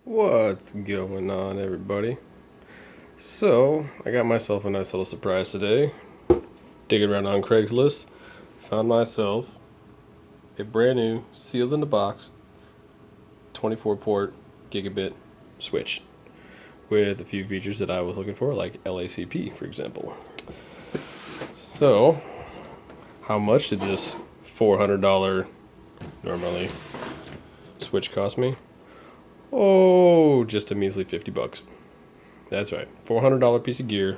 What's going on, everybody? So, I got myself a nice little surprise today. Digging around on Craigslist, found myself a brand new, sealed in the box, 24 port gigabit switch with a few features that I was looking for, like LACP, for example. So, how much did this $400 normally switch cost me? Oh, just a measly 50 bucks. That's right, $400 piece of gear,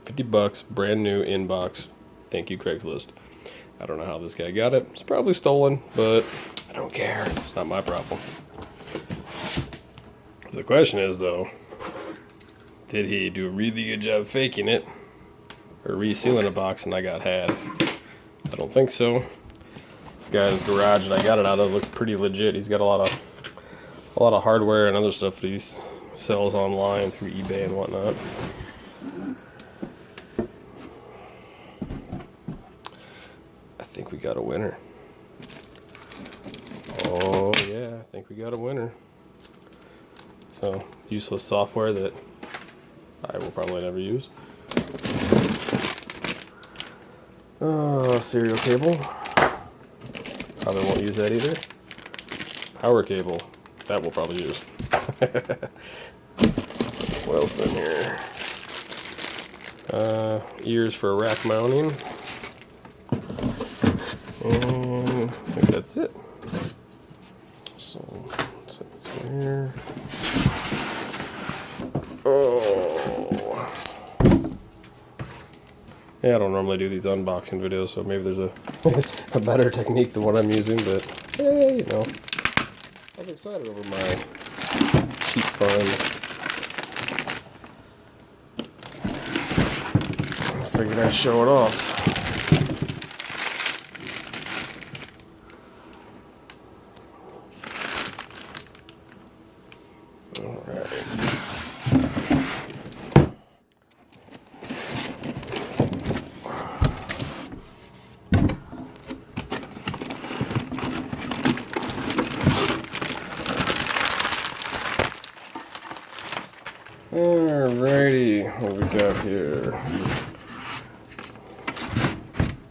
50 bucks, brand new inbox. Thank you, Craigslist. I don't know how this guy got it. It's probably stolen, but I don't care. It's not my problem. The question is, though, did he do a really good job faking it or resealing a box and I got had? I don't think so. This guy's garage that I got it out of looks pretty legit. He's got a lot of hardware and other stuff that he sells online through eBay and whatnot. I think we got a winner. Oh yeah, I think we got a winner. So, useless software that I will probably never use. Serial cable. Probably won't use that either. Power cable. That we'll probably use. What else in here? Ears for rack mounting. And I think that's it. So, let's set this in here. Oh. Yeah, I don't normally do these unboxing videos, so maybe there's a better technique than what I'm using, but hey, you know. I was excited over my cheap find. I figured I'd show it off. Alrighty, what we got here?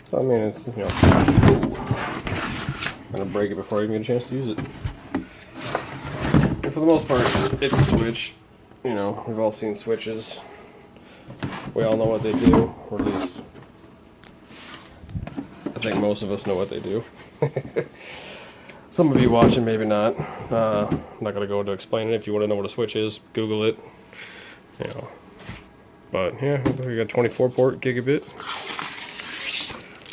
So I mean, it's, you know, gonna break it before I even get a chance to use it. And for the most part, it's a switch. You know, we've all seen switches. We all know what they do, or at least I think most of us know what they do. Some of you watching, maybe not. I'm not gonna go into explaining it. If you want to know what a switch is, Google it. You know, but yeah, we got 24 port gigabit.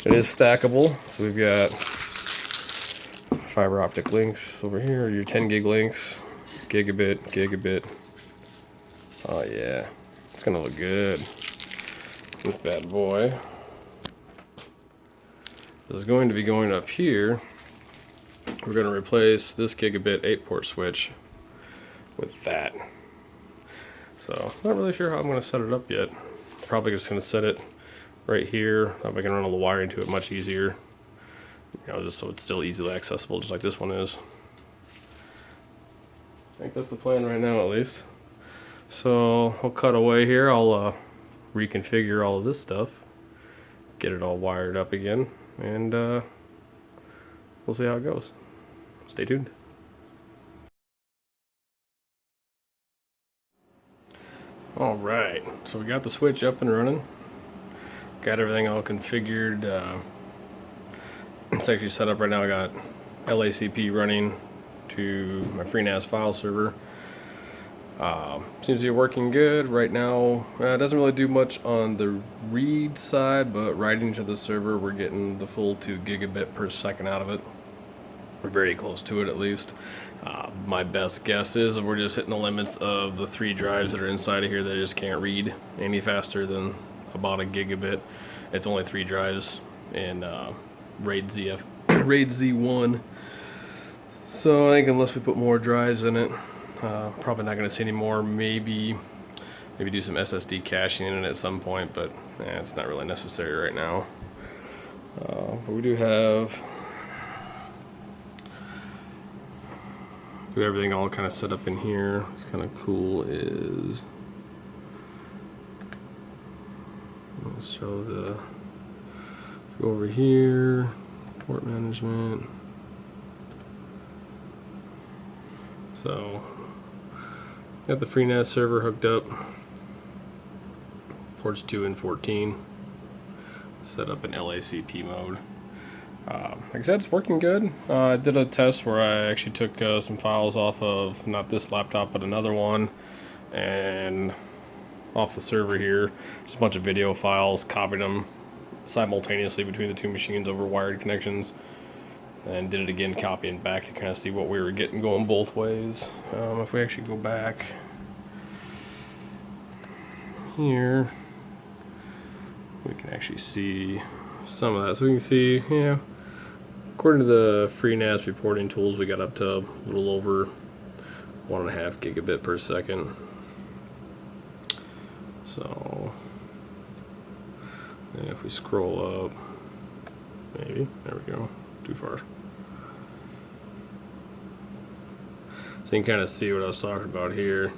It is stackable, so we've got fiber optic links over here, your 10 gig links, gigabit. Oh yeah, it's gonna look good. This bad boy is going to be going up here. We're going to replace this gigabit 8-port switch with that. So, not really sure how I'm going to set it up yet. Probably just going to set it right here. That way I can run all the wiring to it much easier. You know, just so it's still easily accessible, just like this one is. I think that's the plan right now, at least. So, I'll cut away here. I'll reconfigure all of this stuff. Get it all wired up again. And we'll see how it goes. Stay tuned. Alright, so we got the switch up and running. Got everything all configured. It's actually set up right now. I got LACP running to my FreeNAS file server. Seems to be working good right now. It doesn't really do much on the read side, but writing to the server, we're getting the full 2 gigabit per second out of it. We're very close to it, at least. My best guess is we're just hitting the limits of the 3 drives that are inside of here that just can't read any faster than about a gigabit. It's only 3 drives in RAID Z1. So I think unless we put more drives in it, probably not going to see any more. Maybe do some SSD caching in it at some point, but it's not really necessary right now. But we do have do everything all kind of set up in here. What's kind of cool is, let's show the, go over here, port management. So got the FreeNAS server hooked up, ports 2 and 14, set up in LACP mode. Like I said, it's working good. I did a test where I actually took some files off of, not this laptop, but another one, and off the server here, just a bunch of video files, copied them simultaneously between the two machines over wired connections, and did it again, copy and back, to kind of see what we were getting going both ways. If we actually go back here, we can actually see some of that. So we can see, yeah, according to the FreeNAS reporting tools, we got up to a little over 1.5 gigabit per second. So, and if we scroll up, maybe, there we go, too far. So you can kind of see what I was talking about here.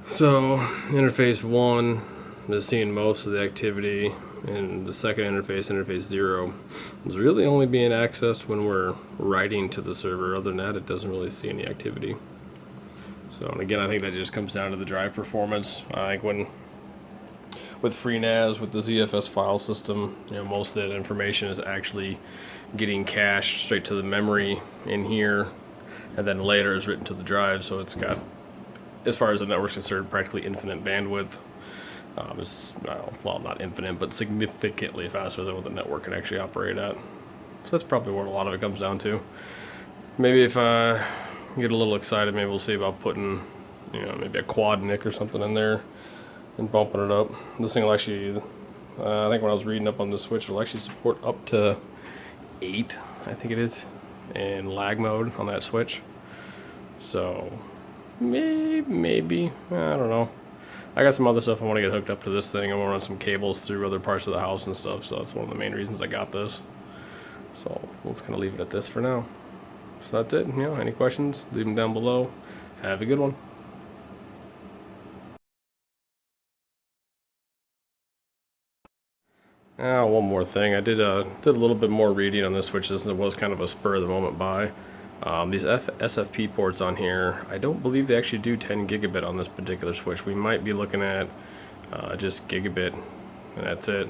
So interface 1 is seeing most of the activity, and the second interface, interface 0, is really only being accessed when we're writing to the server. Other than that, it doesn't really see any activity. So, and again, I think that just comes down to the drive performance. I think when with FreeNAS, with the ZFS file system, you know, most of that information is actually getting cached straight to the memory in here, and then later is written to the drive. So it's got, as far as the network's concerned, practically infinite bandwidth. It's, well, not infinite, but significantly faster than what the network can actually operate at. So that's probably what a lot of it comes down to. Maybe if I get a little excited, maybe we'll see about putting, you know, maybe a quad NIC or something in there and bumping it up. This thing will actually, I think when I was reading up on the switch, it'll actually support up to 8, I think it is, in lag mode on that switch. So maybe, I don't know. I got some other stuff I want to get hooked up to this thing. I want to run some cables through other parts of the house and stuff, so that's one of the main reasons I got this. So we'll just kind of leave it at this for now. So that's it. You know, any questions, leave them down below. Have a good one. One more thing. I did a little bit more reading on this switch. This was kind of a spur of the moment buy. These SFP ports on here, I don't believe they actually do 10 gigabit on this particular switch. We might be looking at just gigabit, and that's it.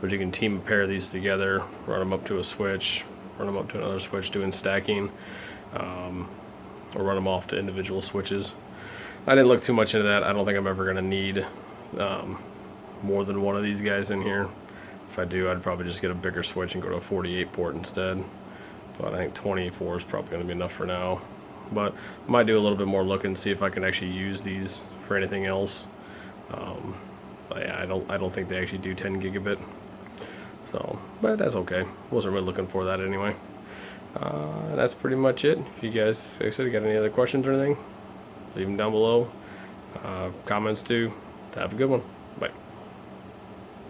But you can team a pair of these together, run them up to a switch, run them up to another switch doing stacking, or run them off to individual switches. I didn't look too much into that. I don't think I'm ever going to need more than one of these guys in here. If I do, I'd probably just get a bigger switch and go to a 48 port instead. But I think 24 is probably going to be enough for now. But I might do a little bit more looking, see if I can actually use these for anything else. But yeah, I don't think they actually do 10 gigabit. So, but that's okay. Wasn't really looking for that anyway. That's pretty much it. If you guys, like I said, got any other questions or anything, leave them down below. Comments too. Have a good one.